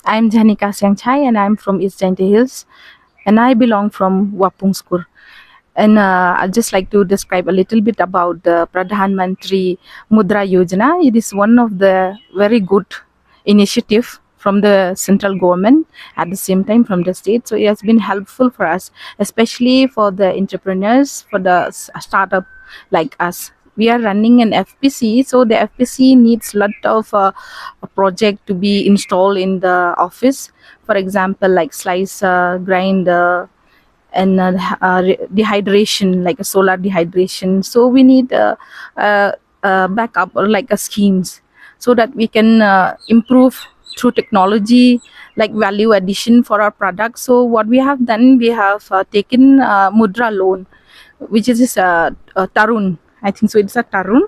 I'm Jhanika Siangshai and I'm from East Jaintia Hills and I belong from Wapungskur. And I'd just like to describe a little bit about the Pradhan Mantri Mudra Yojana. It is one of the very good initiative from the central government, at the same time from the state. So it has been helpful for us, especially for the entrepreneurs, for the startup like us. We are running an FPC, so the FPC needs lot of a project to be installed in the office. For example, like slicer, grinder, and dehydration, like a solar dehydration. So we need a backup or like a schemes, so that we can improve through technology, like value addition for our products. So what we have done, we have taken Mudra loan, which is a Tarun. I think so. It's a Tarun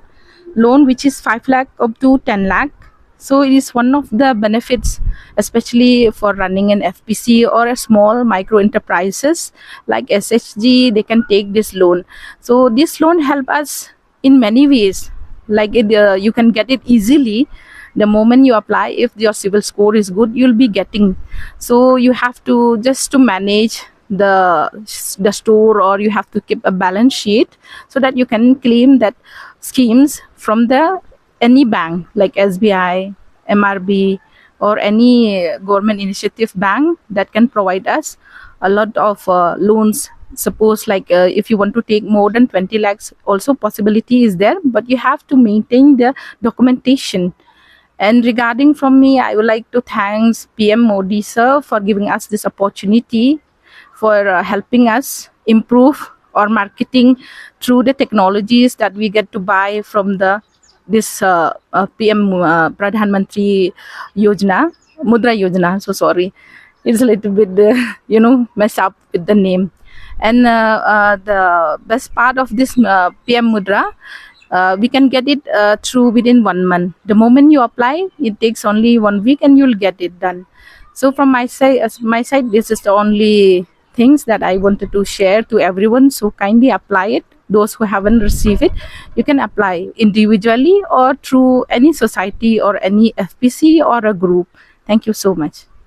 loan, which is 5 lakh up to 10 lakh. So it is one of the benefits, especially for running an FPC or a small micro enterprises like SHG. They can take this loan. So this loan help us in many ways. Like you can get it easily the moment you apply. If your civil score is good, you'll be getting. So you have to just to manage the store, or you have to keep a balance sheet so that you can claim that schemes from the any bank like SBI, MRB, or any government initiative bank that can provide us a lot of loans. Suppose like if you want to take more than 20 lakhs, also possibility is there, but you have to maintain the documentation. And regarding from me, I would like to thank PM Modi sir for giving us this opportunity, for helping us improve our marketing through the technologies that we get to buy from the this PM Pradhan Mantri Yojana, Mudra Yojana. So sorry, it's a little bit mess up with the name. And the best part of this PM Mudra, we can get it through within 1 month. The moment you apply, it takes only 1 week and you'll get it done. So from my side, this is the only things that I wanted to share to everyone. So kindly apply it. Those who haven't received it, you can apply individually or through any society or any FPC or a group. Thank you so much.